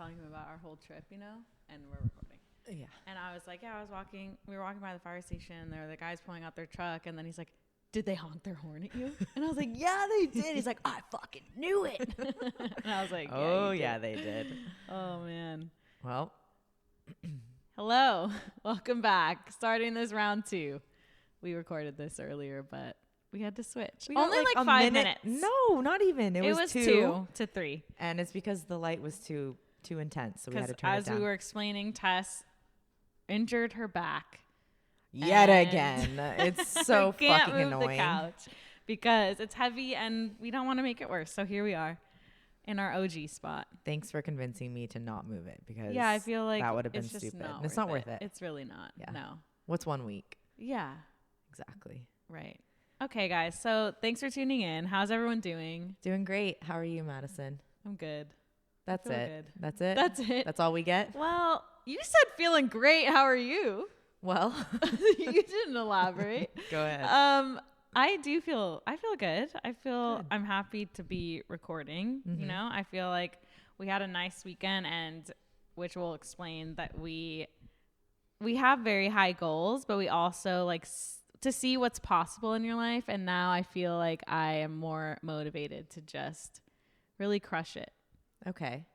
telling him about our whole trip, and we're recording. Yeah. And I was like, we were walking by the fire station, and there were the guys pulling out their truck, and then he's like, did they honk their horn at you? And I was like, yeah, they did. He's like, I fucking knew it. And I was like, yeah, they did. Oh, man. Well. Hello. Welcome back. Starting this round 2. We recorded this earlier, but we had to switch. Only like 5 minutes. No, not even. It was 2 to 3. And it's because the light was too intense, so we had to turn it down. As we were explaining, Tess injured her back. Yet again. It's so fucking annoying. The couch because it's heavy and we don't want to make it worse. So here we are in our OG spot. Thanks for convincing me to not move it because I feel like that would have been stupid. It's not worth it. It's really not. Yeah. No. What's 1 week? Yeah. Exactly. Right. Okay, guys. So thanks for tuning in. How's everyone doing? Doing great. How are you, Madison? I'm good. That's it. Good. That's it? That's it. That's all we get? Well, you said feeling great. How are you? Well, you didn't elaborate. Go ahead. I feel good. I'm happy to be recording. Mm-hmm. I feel like we had a nice weekend, and which will explain that we have very high goals, but we also like to see what's possible in your life. And now I feel like I am more motivated to just really crush it. Okay.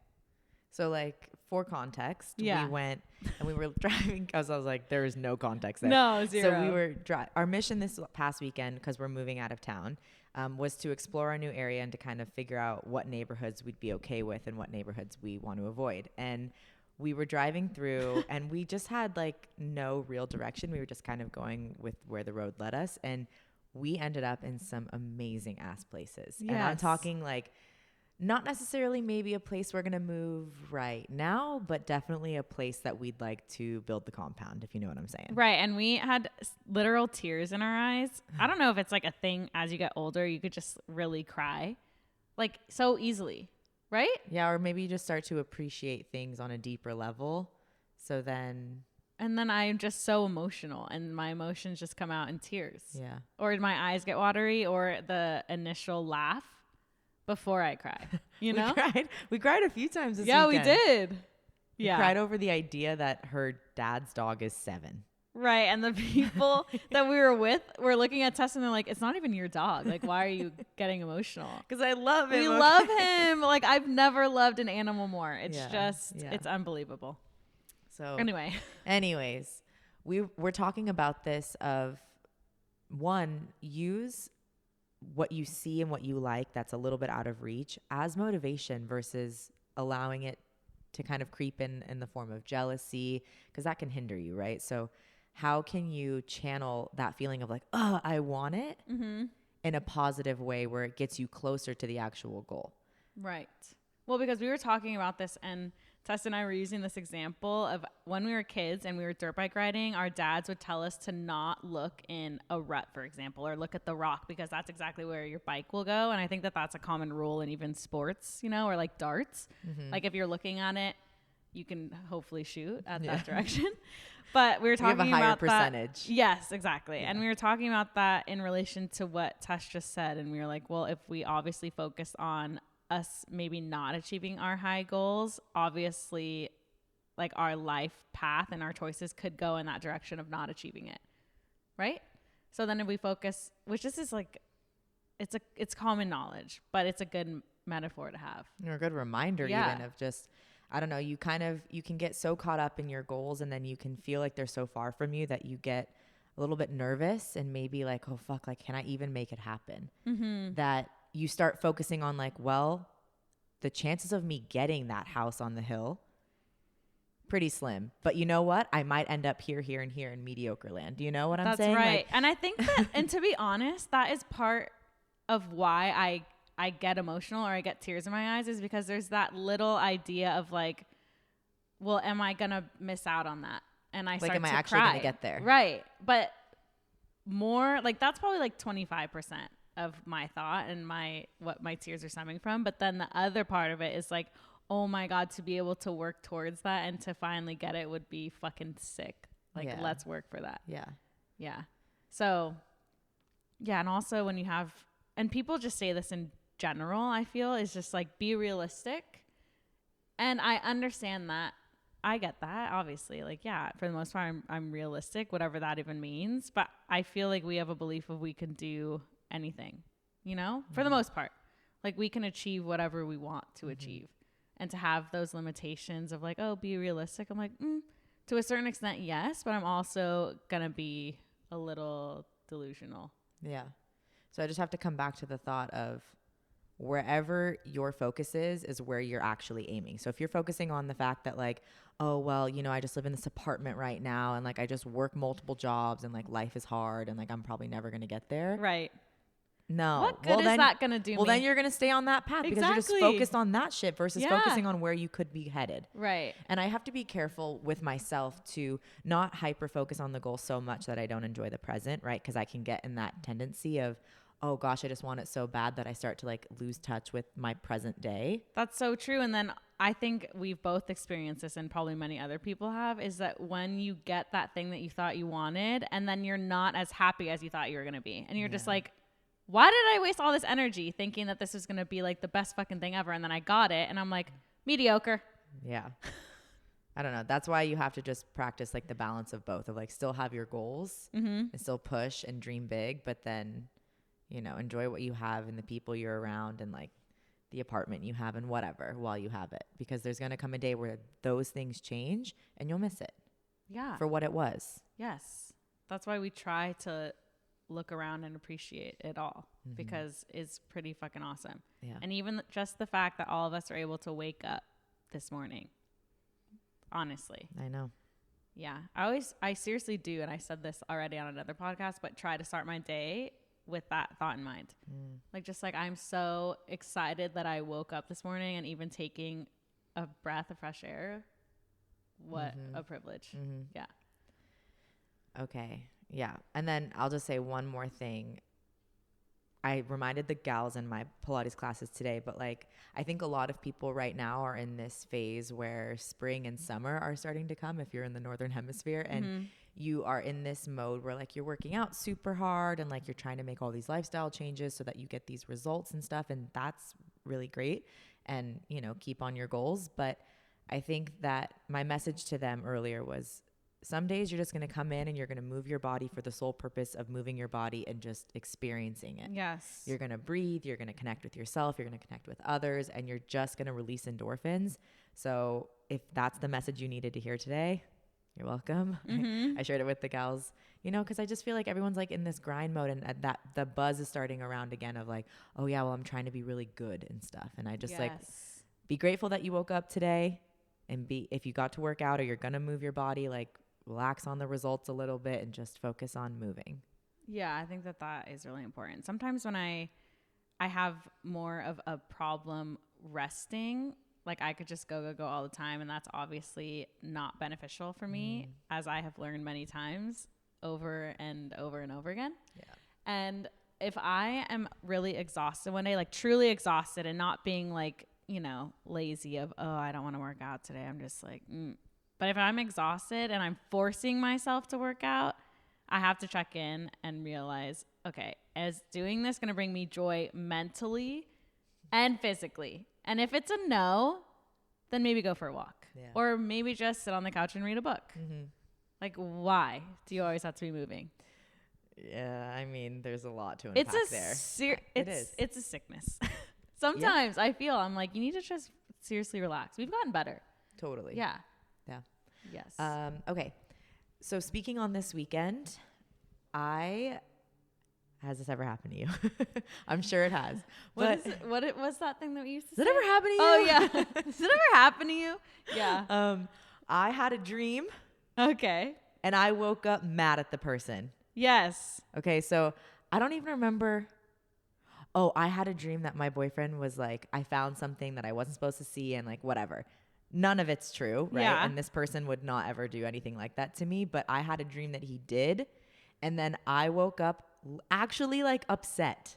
So like for context, we went and we were driving because I was like, there is no context there. No, zero. So we were our mission this past weekend, because we're moving out of town, was to explore a new area and to kind of figure out what neighborhoods we'd be okay with and what neighborhoods we want to avoid. And we were driving through and we just had like no real direction. We were just kind of going with where the road led us. And we ended up in some amazing ass places. Yes. And I'm talking like, not necessarily maybe a place we're going to move right now, but definitely a place that we'd like to build the compound, if you know what I'm saying. Right. And we had literal tears in our eyes. I don't know if it's like a thing as you get older, you could just really cry like so easily. Right? Yeah. Or maybe you just start to appreciate things on a deeper level. So then. And then I'm just so emotional and my emotions just come out in tears. Yeah. Or my eyes get watery or the initial laugh. Before I cry, We cried a few times this weekend. We did. We cried over the idea that her dad's dog is 7. Right. And the people that we were with were looking at Tess and they're like, it's not even your dog. Like, why are you getting emotional? Because I love him. We love him. Like, I've never loved an animal more. It's it's unbelievable. So anyways, we're talking about this of use what you see and what you like that's a little bit out of reach as motivation versus allowing it to kind of creep in the form of jealousy, because that can hinder you, right? So how can you channel that feeling of like, oh, I want it in a positive way where it gets you closer to the actual goal? Right. Well, because we were talking about this and Tess and I were using this example of when we were kids and we were dirt bike riding, our dads would tell us to not look in a rut, for example, or look at the rock because that's exactly where your bike will go. And I think that that's a common rule in even sports, or like darts. Mm-hmm. Like if you're looking at it, you can hopefully shoot at that direction. But we were talking about a higher percentage. Yes, exactly. Yeah. And we were talking about that in relation to what Tess just said. And we were like, well, if we obviously focus on us maybe not achieving our high goals, obviously like our life path and our choices could go in that direction of not achieving it, right? So then if we focus, which this is like it's common knowledge, but it's a good metaphor to have, or a good reminder even of just, I don't know, you can get so caught up in your goals and then you can feel like they're so far from you that you get a little bit nervous and maybe like, oh fuck, like can I even make it happen? That you start focusing on like, well, the chances of me getting that house on the hill, pretty slim. But you know what? I might end up here, and here in mediocre land. Do you know what I'm saying? That's right. Like, and I think that, and to be honest, that is part of why I get emotional or I get tears in my eyes, is because there's that little idea of like, well, am I going to miss out on that? And I start to cry. Am I actually going to get there? Right. But more like that's probably like 25% of my thought and what my tears are stemming from. But then the other part of it is like, oh my God, to be able to work towards that and to finally get it would be fucking sick. Like, let's work for that. Yeah. Yeah. So, yeah. And also when you have, and people just say this in general, I feel, is just like, be realistic And I understand that. I get that, obviously. Like, yeah, for the most part, I'm realistic, whatever that even means. But I feel like we have a belief of we can do anything, you know, for the most part. Like, we can achieve whatever we want to achieve. And to have those limitations of like, oh, be realistic. I'm like, to a certain extent, yes. But I'm also going to be a little delusional. Yeah. So I just have to come back to the thought of wherever your focus is where you're actually aiming. So if you're focusing on the fact that like, oh, well, you know, I just live in this apartment right now and like I just work multiple jobs and like life is hard and like I'm probably never going to get there. Right. No. What good is that going to do Well, me? then you're going to stay on that path because you're just focused on that shit versus focusing on where you could be headed. Right. And I have to be careful with myself to not hyper focus on the goal so much that I don't enjoy the present, right? Because I can get in that tendency of, oh gosh, I just want it so bad that I start to like lose touch with my present day. That's so true. And then I think we've both experienced this, and probably many other people have, is that when you get that thing that you thought you wanted and then you're not as happy as you thought you were going to be. And you're just like, why did I waste all this energy thinking that this was going to be like the best fucking thing ever? And then I got it and I'm like, mediocre. Yeah. I don't know. That's why you have to just practice like the balance of both, of like still have your goals and still push and dream big, but then, you know, enjoy what you have and the people you're around and like the apartment you have and whatever while you have it, because there's going to come a day where those things change and you'll miss it. Yeah. For what it was. Yes. That's why we try to look around and appreciate it all, because it's pretty fucking awesome. Yeah. And even just the fact that all of us are able to wake up this morning, honestly. I know. Yeah. I seriously do. And I said this already on another podcast, but try to start my day with that thought in mind. Like, just like, I'm so excited that I woke up this morning, and even taking a breath of fresh air. What a privilege. Yeah. Okay. Yeah. And then I'll just say one more thing. I reminded the gals in my Pilates classes today, but like, I think a lot of people right now are in this phase where spring and summer are starting to come if you're in the Northern Hemisphere, and you are in this mode where like you're working out super hard and like you're trying to make all these lifestyle changes so that you get these results and stuff. And that's really great. And, you know, keep on your goals. But I think that my message to them earlier was, some days you're just going to come in and you're going to move your body for the sole purpose of moving your body and just experiencing it. Yes. You're going to breathe. You're going to connect with yourself. You're going to connect with others, and you're just going to release endorphins. So if that's the message you needed to hear today, you're welcome. I shared it with the gals, you know, because I just feel like everyone's like in this grind mode, and that the buzz is starting around again of like, oh yeah, well, I'm trying to be really good and stuff. And I just like, be grateful that you woke up today, and if you got to work out or you're going to move your body, like, relax on the results a little bit and just focus on moving. Yeah, I think that is really important. Sometimes when I have more of a problem resting, like I could just go all the time, and that's obviously not beneficial for me, as I have learned many times over and over and over again. Yeah. And if I am really exhausted one day, like truly exhausted, and not being like, you know, lazy of, oh, I don't want to work out today, I'm just like, But if I'm exhausted and I'm forcing myself to work out, I have to check in and realize, okay, is doing this going to bring me joy mentally and physically? And if it's a no, then maybe go for a walk. Yeah. Or maybe just sit on the couch and read a book. Like, why do you always have to be moving? Yeah, I mean, there's a lot to unpack there. It's a sickness. Sometimes I feel I'm like, you need to just seriously relax. We've gotten better. Totally. Yeah. Yeah. Yes. Okay. So speaking on this weekend, has this ever happened to you? I'm sure it has. What was that thing that we used to say? Does it ever happen to you? Oh yeah. Does it ever happen to you? Yeah. I had a dream. Okay. And I woke up mad at the person. Yes. Okay. So I don't even remember. Oh, I had a dream that my boyfriend was like, I found something that I wasn't supposed to see, and like, whatever. None of it's true, right? Yeah. And this person would not ever do anything like that to me. But I had a dream that he did. And then I woke up actually like upset.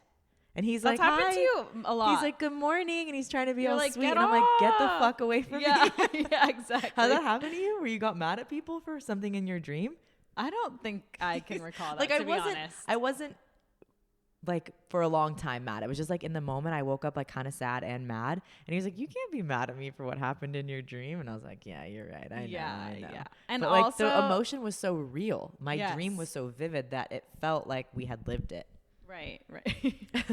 And he's That's like, happened hi. to you a lot. He's like, good morning. And he's trying to be You're all like, sweet. get And I'm like, get the off. fuck away from me. Yeah, exactly. How that happened to you? Where you got mad at people for something in your dream? I don't think I can recall that, like, to be honest. I wasn't like for a long time mad. It was just like in the moment I woke up like kind of sad and mad. And he was like, you can't be mad at me for what happened in your dream. And I was like, yeah, you're right. I know. Yeah. And but also, like the emotion was so real. My yes. dream was so vivid that it felt like we had lived it. Right.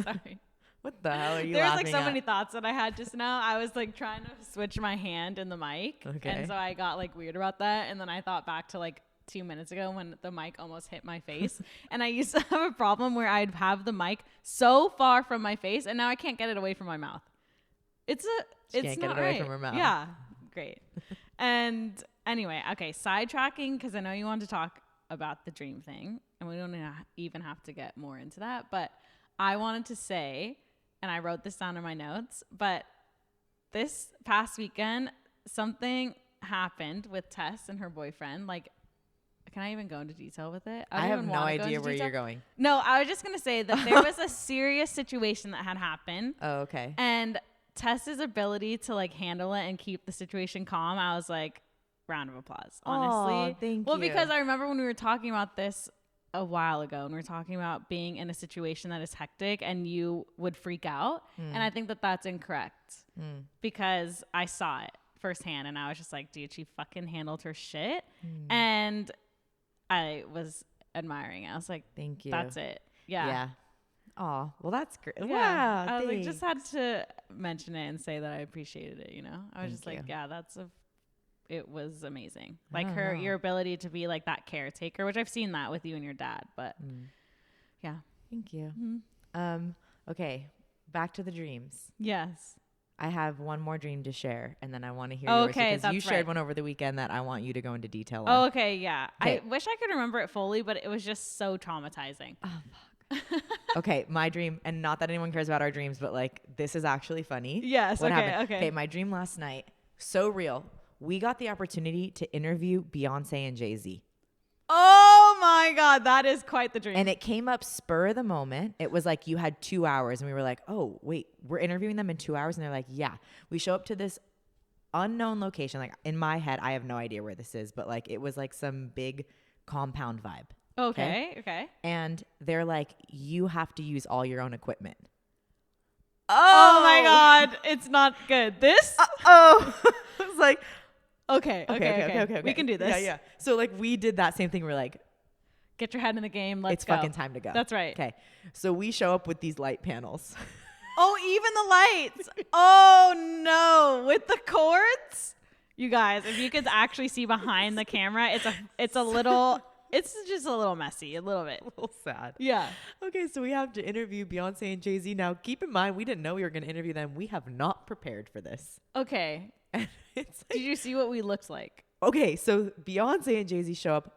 Sorry. What the hell are you There's laughing like so at? many thoughts that I had just now. I was like trying to switch my hand in the mic. Okay. And so I got like weird about that. And then I thought back to like 2 minutes ago when the mic almost hit my face. And I used to have a problem where I'd have the mic so far from my face and now I can't get it away from my mouth. It's can't not get it away right. from her mouth. Yeah. Great. And anyway, okay, sidetracking because I know you wanted to talk about the dream thing and we don't even have to get more into that, but I wanted to say, and I wrote this down in my notes, but this past weekend, something happened with Tess and her boyfriend. Like, can I even go into detail with it? I have no idea where you're going. No, I was just going to say that there was a serious situation that had happened. Oh, okay. And Tess's ability to like handle it and keep the situation calm, I was like, round of applause, honestly. Oh, thank well, you. because I remember when we were talking about this a while ago and we were talking about being in a situation that is hectic and you would freak out. And I think that that's incorrect because I saw it firsthand and I was just like, dude, she fucking handled her shit. And I was admiring it. I was like, thank you. That's it. Yeah. Yeah. Oh, well, that's great. Yeah. Wow. I was like, just had to mention it and say that I appreciated it, you know? I was just like, yeah, it was amazing. Like your ability to be like that caretaker, which I've seen that with you and your dad, but yeah. Thank you. Okay. Back to the dreams. Yes. I have one more dream to share, and then I want to hear yours because that's you shared right. one over the weekend that I want you to go into detail on. Oh, okay, yeah. Okay. I wish I could remember it fully, but it was just so traumatizing. Oh, fuck. Okay, my dream, and not that anyone cares about our dreams, but like this is actually funny. Yes, what okay, happened? okay. Okay, my dream last night, so real. We got the opportunity to interview Beyonce and Jay-Z. Oh my God, that is quite the dream. And it came up spur of the moment. It was like you had 2 hours and we were like, oh, wait, we're interviewing them in 2 hours? And they're like, yeah. We show up to this unknown location. Like in my head, I have no idea where this is, but like it was like some big compound vibe. Okay. And they're like, you have to use all your own equipment. Oh my God, it's not good. This? I was like, Okay. We can do this. Yeah. So like we did that same thing. We're like, get your head in the game. Let's it's go. fucking time to go. That's right. Okay. So we show up with these light panels. Oh, even the lights. Oh no, with the cords. You guys, if you could actually see behind the camera, it's a little, it's just a little messy, a little bit. A little sad. Yeah. Okay, so we have to interview Beyonce and Jay-Z. Now, keep in mind, we didn't know we were going to interview them. We have not prepared for this. Okay. And it's like, did you see what we looked like? Okay, so Beyonce and Jay-Z show up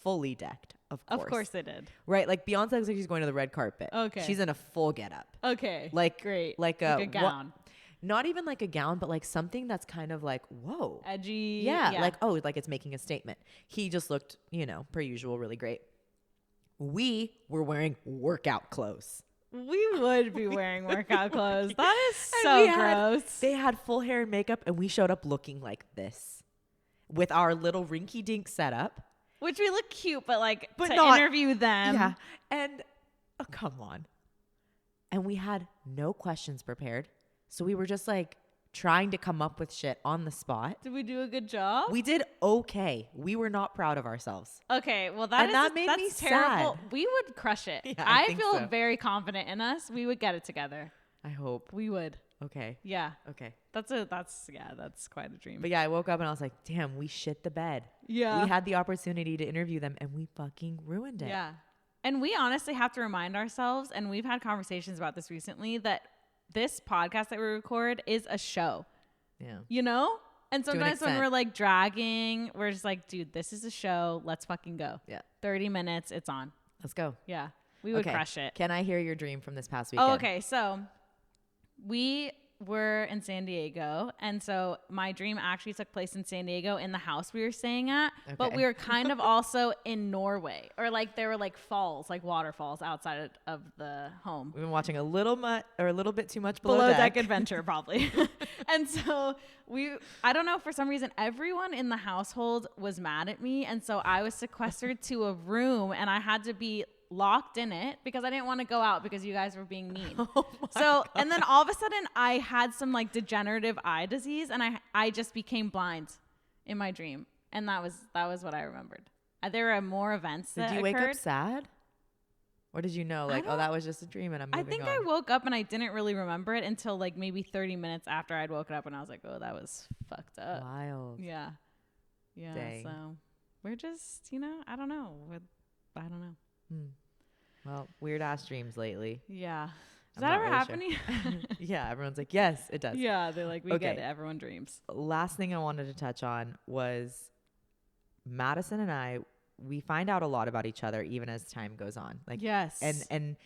fully decked, of course. Of course they did. Right, like Beyonce looks like she's going to the red carpet. Okay. She's in a full getup. Okay. Like great. Like a gown. Not even like a gown, but like something that's kind of like, whoa. Edgy. Yeah, like, oh, like it's making a statement. He just looked, per usual, really great. We were wearing workout clothes. We would be wearing workout clothes. That is so gross. They had full hair and makeup, and we showed up looking like this with our little rinky-dink setup. Which we look cute, but to not, interview them. Yeah. And, oh, come on. And we had no questions prepared. So we were just like trying to come up with shit on the spot. Did we do a good job? We did okay. We were not proud of ourselves. Okay, well that made me terrible. sad. We would crush it. Yeah, I feel very confident in us. We would get it together. I hope. We would. Okay. Yeah. Okay. That's quite a dream. But yeah, I woke up and I was like, damn, we shit the bed. Yeah. We had the opportunity to interview them and we fucking ruined it. Yeah. And we honestly have to remind ourselves, and we've had conversations about this recently, that this podcast that we record is a show. Yeah. And sometimes when we're like dragging, we're just like, dude, this is a show. Let's fucking go. Yeah. 30 minutes. It's on. Let's go. Yeah. We would crush it. Can I hear your dream from this past weekend? Oh, okay. So we were in San Diego. And so my dream actually took place in San Diego in the house we were staying at. Okay. But we were kind of also in Norway, or like there were like falls, like waterfalls outside of the home. We've been watching a little bit too much Below Deck Adventure, probably. And so I don't know, for some reason, everyone in the household was mad at me. And so I was sequestered to a room and I had to be locked in it because I didn't want to go out because you guys were being mean. Oh my So, God. and then all of a sudden I had some like degenerative eye disease and I just became blind in my dream. And that was what I remembered. There were more events that Did you wake occurred. up sad? Or did you know, like, oh, that was just a dream and I'm moving on? I think I woke up and I didn't really remember it until like maybe 30 minutes after I'd woken up and I was like, oh, that was fucked up. Wild. Yeah. Yeah. Dang. So we're just, you know, I don't know. I don't know. Well, weird ass dreams lately. Yeah. Does I'm that not ever really happen to you? Yeah, everyone's like, yes, it does. Yeah. They're like, we Okay. get it. Everyone dreams. Last thing I wanted to touch on was Madison and I, we find out a lot about each other even as time goes on. Like, yes. And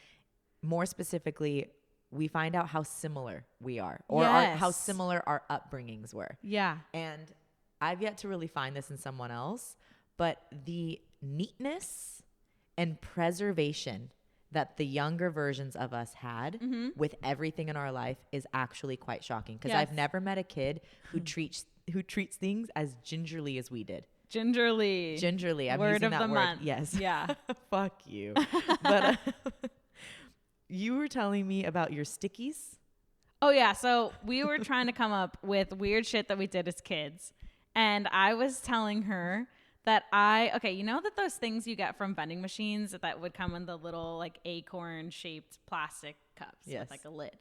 more specifically, we find out how similar we are or how similar our upbringings were. Yeah. And I've yet to really find this in someone else, but the neatness and preservation that the younger versions of us had with everything in our life is actually quite shocking. Because I've never met a kid who treats things as gingerly as we did. Gingerly. I'm word using of that the word. month. Yes. Yeah. Fuck you. But you were telling me about your stickies. Oh yeah. So we were trying to come up with weird shit that we did as kids. And I was telling her that you know that those things you get from vending machines that would come in the little like acorn shaped plastic cups with like a lid.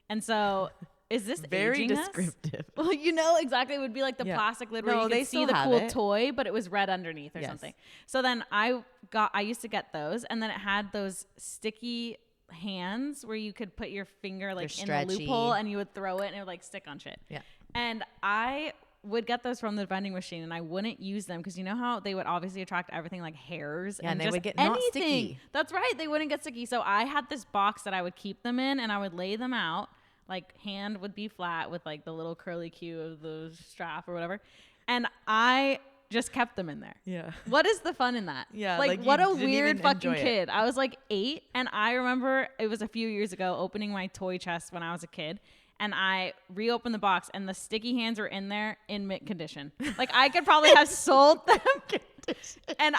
And so is this very aging descriptive? Us? Well, you know exactly. It would be like the plastic lid where you could see the cool toy, but it was red underneath or something. So then I used to get those, and then it had those sticky hands where you could put your finger like in the loophole and you would throw it and it would like stick on shit. Yeah. And I would get those from the vending machine and I wouldn't use them because you know how they would obviously attract everything like hairs and they just would get anything. not sticky. That's right. They wouldn't get sticky. So I had this box that I would keep them in and I would lay them out. Like hand would be flat with like the little curly Q of the strap or whatever. And I just kept them in there. Yeah. What is the fun in that? Yeah. Like what a weird fucking kid. I was like 8 and I remember it was a few years ago opening my toy chest when I was a kid. And I reopened the box and the sticky hands were in there in mint condition. Like I could probably have sold them. And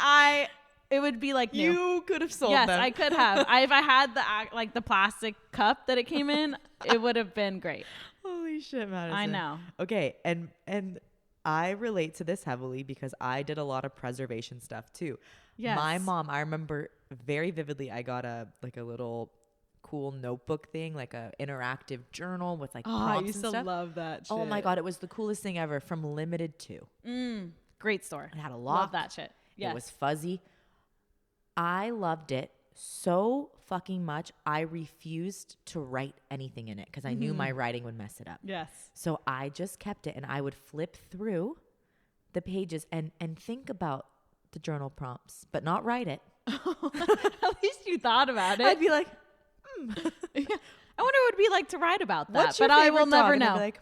it would be like new. You could have sold them. Yes, I could have. If I had the plastic cup that it came in, it would have been great. Holy shit, Madison. I know. Okay, and I relate to this heavily because I did a lot of preservation stuff too. Yes. My mom, I remember very vividly, I got a little cool notebook thing, like a interactive journal with like prompts I used and to stuff. love that shit. Oh my God, it was the coolest thing ever from Limited 2. Great store. It had a lock. Love that shit. Yes. It was fuzzy. I loved it so fucking much. I refused to write anything in it because I knew my writing would mess it up. Yes. So I just kept it and I would flip through the pages and think about the journal prompts, but not write it. At least you thought about it. I'd be like, I wonder what it would be like to write about that. what's your but I favorite will never dog? And I'd know. be like,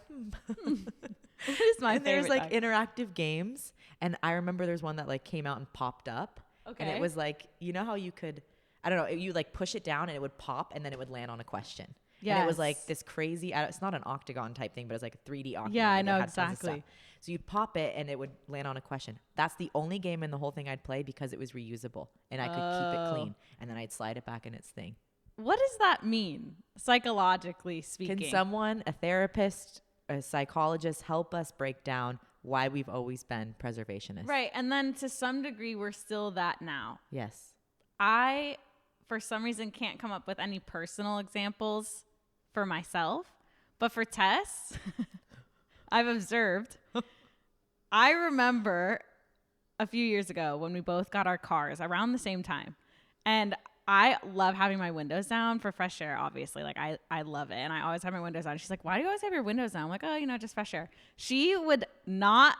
What is my and favorite there's like dog? interactive games. And I remember there's one that like came out and popped up. Okay. And it was like, you know how you could, I don't know, you like push it down and it would pop and then it would land on a question. Yeah. And it was like this crazy, it's not an octagon type thing, but it's like a 3D octagon. Yeah, I and it know had tons of stuff. exactly. So you'd pop it and it would land on a question. That's the only game in the whole thing I'd play because it was reusable and I could keep it clean. And then I'd slide it back in its thing. What does that mean, psychologically speaking? Can someone, a therapist, a psychologist, help us break down why we've always been preservationists? Right. And then to some degree, we're still that now. Yes. I, for some reason, can't come up with any personal examples for myself. But for Tess, I've observed. I remember a few years ago when we both got our cars around the same time. And I love having my windows down for fresh air, obviously. Like, I love it. And I always have my windows down. She's like, why do you always have your windows down? I'm like, oh, just fresh air. She would not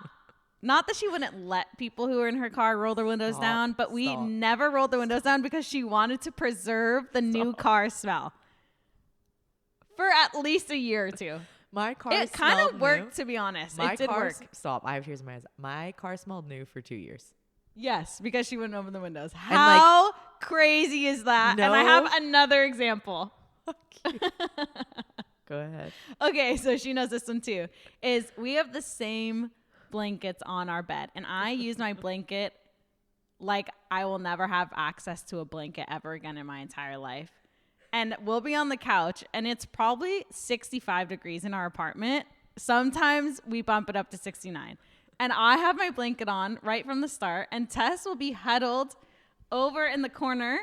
that she wouldn't let people who were in her car roll their windows down, but we never rolled the windows down because she wanted to preserve the new car smell for at least a year or two. My car It kind of worked, to be honest. It did work. Stop. I have tears in my eyes. My car smelled new for 2 years. Yes, because she wouldn't open the windows. How crazy is that? No. And I have another example. Go ahead. Okay, so she knows this one too. Is we have the same blankets on our bed, and I use my blanket like I will never have access to a blanket ever again in my entire life. And we'll be on the couch and it's probably 65 degrees in our apartment. Sometimes we bump it up to 69. And I have my blanket on right from the start and Tess will be huddled over in the corner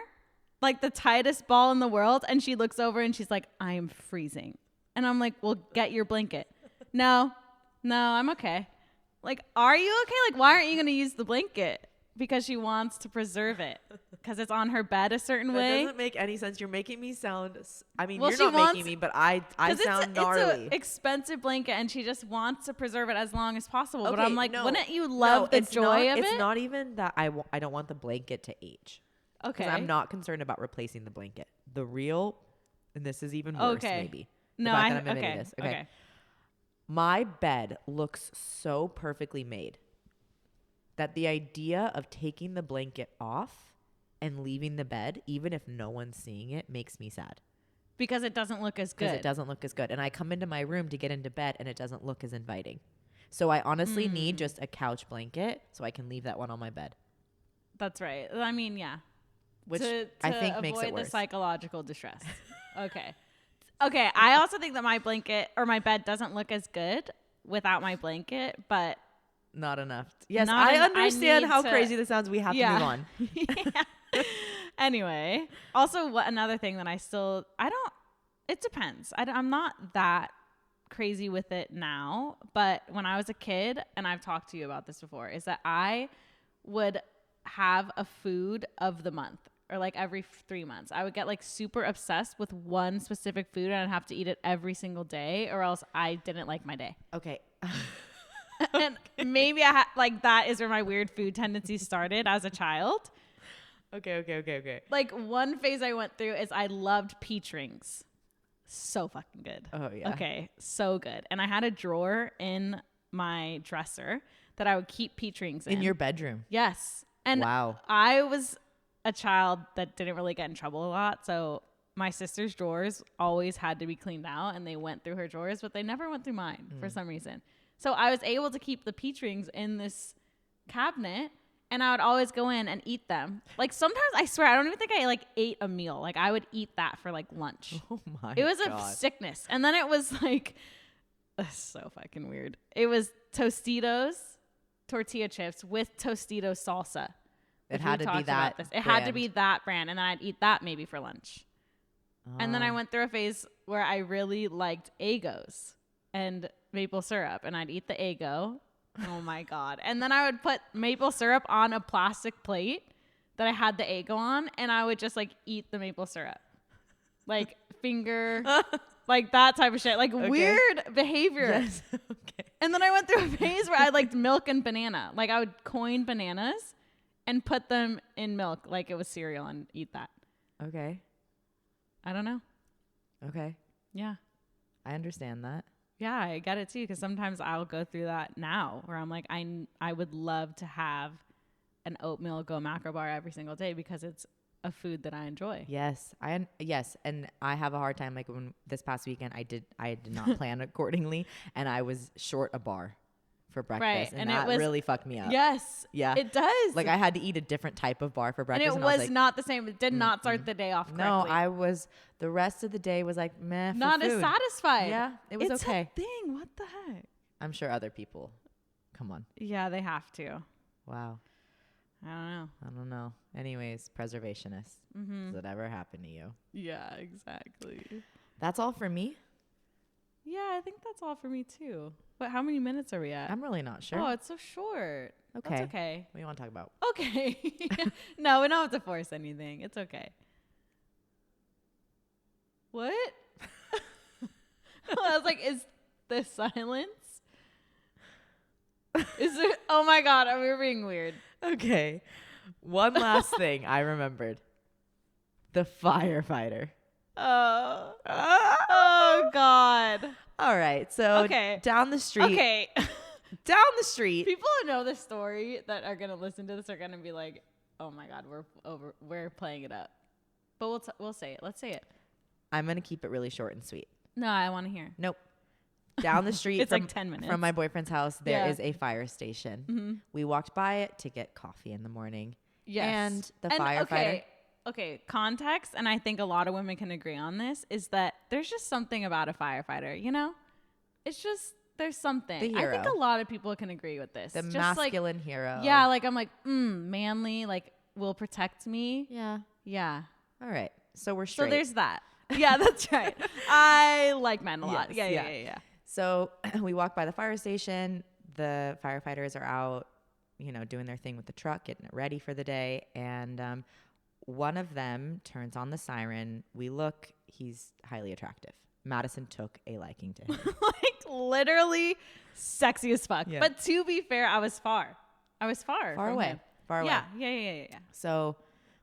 like the tightest ball in the world. And she looks over and she's like, I am freezing. And I'm like, well, get your blanket. No, I'm okay. Like, are you okay? Like, why aren't you going to use the blanket? Because she wants to preserve it. Because it's on her bed a certain way. That doesn't make any sense. You're making me sound... I mean, well, you're not making me, but I sound gnarly. It's an expensive blanket, and she just wants to preserve it as long as possible. Okay, but I'm like, wouldn't you love the joy of it? It's not even that I don't want the blanket to age. Okay. Because I'm not concerned about replacing the blanket. The real... And this is even worse, maybe. No, Okay. My bed looks so perfectly made that the idea of taking the blanket off and leaving the bed, even if no one's seeing it, makes me sad. Because it doesn't look as good. Because it doesn't look as good. And I come into my room to get into bed and it doesn't look as inviting. So I honestly need just a couch blanket so I can leave that one on my bed. That's right. I mean, yeah. Which I think makes it worse. To avoid the psychological distress. Okay. Okay, I also think that my blanket or my bed doesn't look as good without my blanket, but not enough. Yes, I understand how crazy this sounds. We have to move on. Yeah. Anyway, also another thing that it depends. I'm not that crazy with it now, but when I was a kid, and I've talked to you about this before, is that I would have a food of the month. Or like every 3 months, I would get like super obsessed with one specific food and I'd have to eat it every single day or else I didn't like my day. Okay. And maybe like that is where my weird food tendencies started as a child. Okay. Like one phase I went through is I loved peach rings. So fucking good. Oh yeah. Okay. So good. And I had a drawer in my dresser that I would keep peach rings in. In your bedroom? Yes. And wow. I was a child that didn't really get in trouble a lot. So my sister's drawers always had to be cleaned out and they went through her drawers, but they never went through mine for some reason. So I was able to keep the peach rings in this cabinet and I would always go in and eat them. Like sometimes I swear, I don't even think I like ate a meal. Like I would eat that for like lunch. Oh my It was God. a sickness. And then it was like, so fucking weird. It was Tostitos, tortilla chips with Tostitos salsa. It had to be that. It had to be that brand. And then I'd eat that maybe for lunch. And then I went through a phase where I really liked Eggos and maple syrup. And I'd eat the Eggo. Oh my God. And then I would put maple syrup on a plastic plate that I had the Eggo on. And I would just like eat the maple syrup. Like finger, like that type of shit. Like weird behavior. Yes. Okay. And then I went through a phase where I liked milk and banana. Like I would coin bananas and put them in milk like it was cereal and eat that. Okay. I don't know. Okay. Yeah. I understand that. Yeah, I get it too. Because sometimes I'll go through that now where I'm like, I would love to have an oatmeal Go Macro bar every single day because it's a food that I enjoy. Yes. And I have a hard time. Like when this past weekend, I did not plan accordingly and I was short a bar for breakfast. Right. And that really fucked me up. Yes. Yeah. It does. Like I had to eat a different type of bar for breakfast. And it was like, not the same. It did not start the day off correctly. No, the rest of the day was like, meh, for not food. as satisfied. Yeah. It was okay. It's a thing. What the heck? I'm sure other people. Come on. Yeah, they have to. Wow. I don't know. Anyways, preservationists. Does it ever happen to you? Yeah, exactly. That's all for me. Yeah, I think that's all for me too. But how many minutes are we at? I'm really not sure. Oh, it's so short. Okay. That's okay. What do you want to talk about? Okay. No, we don't have to force anything. It's okay. What? I was like, is the silence? Is it? Oh my God, are we being weird? Okay. One last thing I remembered. The Firefighter. Oh God. All right. So down the street. Okay. Down the street. People who know the story that are going to listen to this are going to be like, oh my God, we're playing it up. But we'll say it. Let's say it. I'm going to keep it really short and sweet. No, I want to hear. Nope. Down the street it's like 10 minutes. From my boyfriend's house, there is a fire station. Mm-hmm. We walked by it to get coffee in the morning. Yes. And the and firefighter. Okay, context, and I think a lot of women can agree on this, is that there's just something about a firefighter, you know? It's just, there's something. The I think hero. a lot of people can agree with this. The just masculine hero. Yeah, like I'm like, manly, like will protect me. Yeah. Yeah. All right. So we're straight. So there's that. Yeah, that's right. I like men a lot. Yes, Yeah. So we walk by the fire station. The firefighters are out, doing their thing with the truck, getting it ready for the day. And one of them turns on the siren. We look, he's highly attractive. Madison took a liking to him. Like literally sexy as fuck. Yeah. But to be fair, I was far Far from away. him. Far away. Yeah. So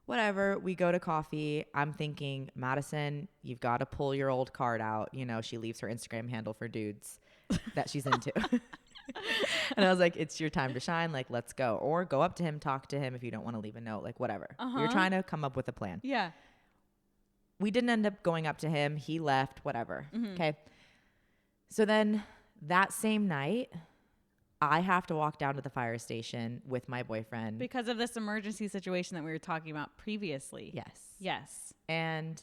whatever, we go to coffee. I'm thinking, Madison, you've got to pull your old card out. She leaves her Instagram handle for dudes that she's into. And I was like, it's your time to shine. Like, let's go. Or go up to him, talk to him if you don't want to leave a note, like whatever. We were trying to come up with a plan. Yeah. We didn't end up going up to him. He left, whatever. Okay. So then that same night, I have to walk down to the fire station with my boyfriend. Because of this emergency situation that we were talking about previously. Yes. And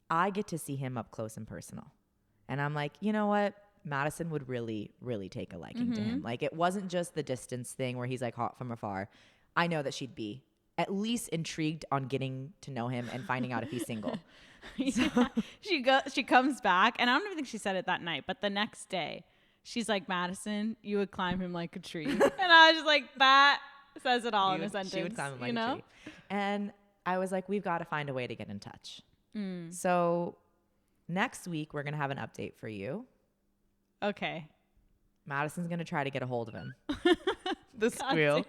I get to see him up close and personal. And I'm like, you know what? Madison would really, really take a liking to him. Like, it wasn't just the distance thing where he's like hot from afar. I know that she'd be at least intrigued on getting to know him and finding out if he's single. Yeah. She comes back, and I don't even think she said it that night, but the next day, she's like, Madison, you would climb him like a tree. And I was just like, that says it all in a sentence. She would climb him like a tree. And I was like, we've got to find a way to get in touch. So next week, we're going to have an update for you. Okay. Madison's going to try to get a hold of him. The squeal.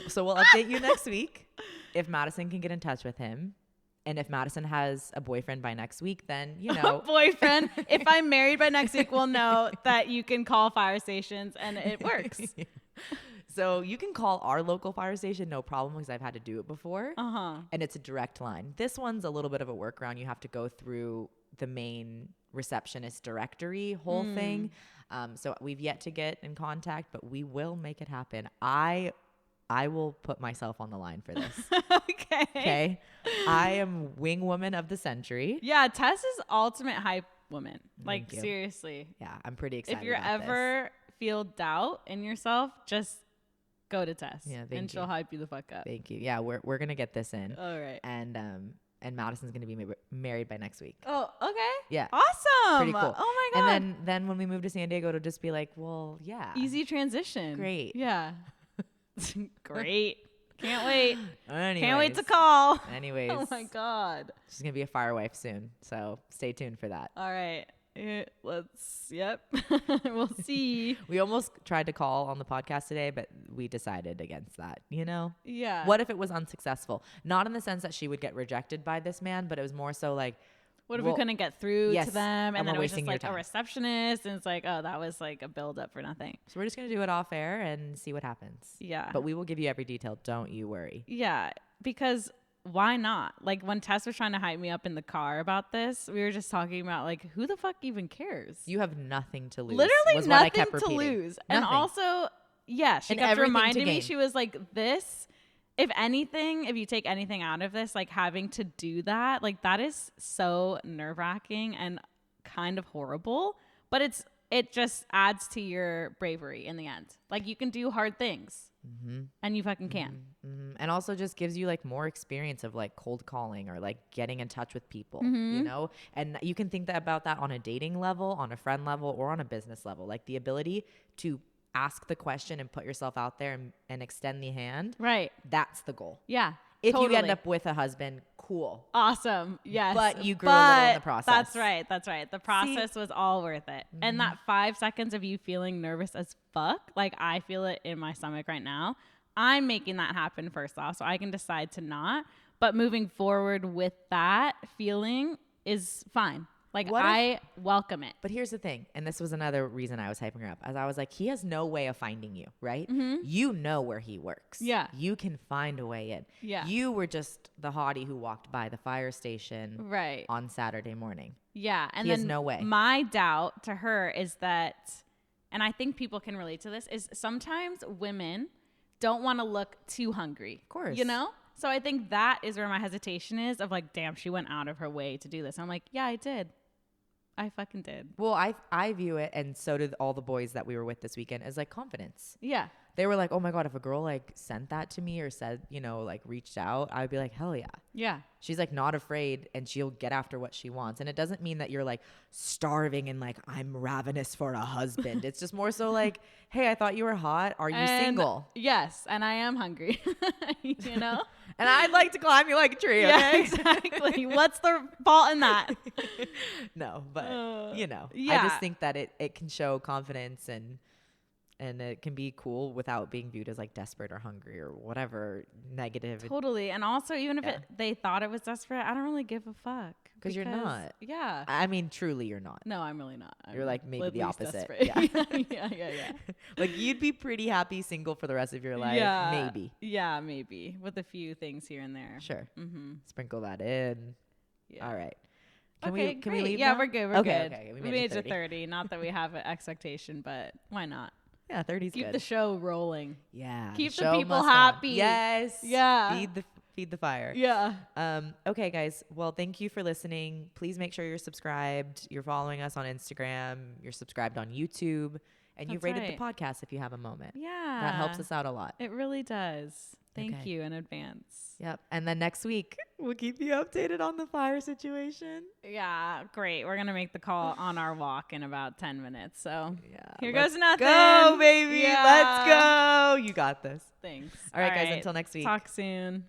So we'll update you next week if Madison can get in touch with him. And if Madison has a boyfriend by next week, then, boyfriend. If I'm married by next week, we'll know that you can call fire stations and it works. So you can call our local fire station, no problem, because I've had to do it before. And it's a direct line. This one's a little bit of a workaround. You have to go through the main receptionist directory whole thing. So we've yet to get in contact, but we will make it happen. I will put myself on the line for this. Okay. I am wing woman of the century. Yeah, Tess is ultimate hype woman. Like, seriously. Yeah, I'm pretty excited. If you ever feel doubt in yourself, just go to Tess. Yeah, and she'll hype you the fuck up. Thank you. Yeah, we're gonna get this in. All right. And Madison's gonna be married by next week. Oh, okay. Yeah. Awesome. Pretty cool. Oh my god. And then when we move to San Diego, it'll just be like, well, yeah. Easy transition. Great. Yeah. Great. Can't wait. Anyways. Can't wait to call. Anyways. Oh my god. She's gonna be a fire wife soon, so stay tuned for that. All right. Yep. We'll see. We almost tried to call on the podcast today, but we decided against that, Yeah. What if it was unsuccessful? Not in the sense that she would get rejected by this man, but it was more so like, what if we couldn't get through to them, and then it was just like time. a receptionist, and it's like, oh, that was like a build up for nothing. So we're just gonna do it off air and see what happens. Yeah. But we will give you every detail. Don't you worry. Yeah, because why not? Like, when Tess was trying to hype me up in the car about this, we were just talking about like, who the fuck even cares? You have nothing to lose. Literally nothing to lose. Nothing. And also, yeah, she kept reminding me, she was like, this, if anything, if you take anything out of this, like having to do that, like that is so nerve-wracking and kind of horrible, but it just adds to your bravery in the end. Like, you can do hard things. And you fucking can. And also just gives you like more experience of like cold calling or like getting in touch with people, and you can think about that on a dating level, on a friend level, or on a business level. Like the ability to ask the question and put yourself out there and extend the hand. Right. That's the goal. Yeah. If totally. you end up with a husband, cool. Awesome. Yes. But you grew a little in the process. That's right. The process was all worth it. And that 5 seconds of you feeling nervous as fuck, like I feel it in my stomach right now. I'm making that happen first off, so I can decide to not. But moving forward with that feeling is fine. Like, I welcome it. But here's the thing, and this was another reason I was hyping her up, as I was like, he has no way of finding you, right? You know where he works. Yeah. You can find a way in. Yeah. You were just the hottie who walked by the fire station on Saturday morning. Yeah. And he then has no way. My doubt to her is that, and I think people can relate to this, is sometimes women don't want to look too hungry. Of course. You know? So I think that is where my hesitation is of like, damn, she went out of her way to do this. I'm like, yeah, I did. I fucking did. Well, I view it, and so did all the boys that we were with this weekend, as like confidence. Yeah. They were like, oh my God, if a girl like sent that to me or said, you know, like reached out, I would be like, hell yeah. Yeah. She's like not afraid, and she'll get after what she wants. And it doesn't mean that you're like starving and like, I'm ravenous for a husband. It's just more so like, hey, I thought you were hot. Are you single? Yes. And I am hungry, you know? And I'd like to climb you like a tree. Yeah, Okay? exactly. What's the fault in that? No, but you know, yeah. I just think that it can show confidence, and it can be cool without being viewed as like desperate or hungry or whatever negative. Totally. And also, even if they thought it was desperate, I don't really give a fuck. Because you're not. Yeah. I mean, truly, you're not. No, I'm really not. You're like maybe the opposite. Yeah. yeah. Like you'd be pretty happy single for the rest of your life. Yeah. Maybe. Yeah, maybe. With a few things here and there. Sure. Mm-hmm. Sprinkle that in. Yeah. All right. Can we leave? Yeah, we're good. We're good. Okay. We made it to 30. Not that we have an expectation, but why not? Yeah, 30's Keep good. the show rolling. Yeah. Keep the people happy. Yes. Yeah. Feed the fire. Yeah. Okay, guys. Well, thank you for listening. Please make sure you're subscribed. You're following us on Instagram. You're subscribed on YouTube. And you've rated the podcast if you have a moment. Yeah. That helps us out a lot. It really does. Thank you in advance. Yep. And then next week, we'll keep you updated on the fire situation. Yeah, great. We're going to make the call on our walk in about 10 minutes. So here Let's goes nothing. Go, baby. Yeah. Let's go. You got this. Thanks. All right, guys. Until next week. Talk soon.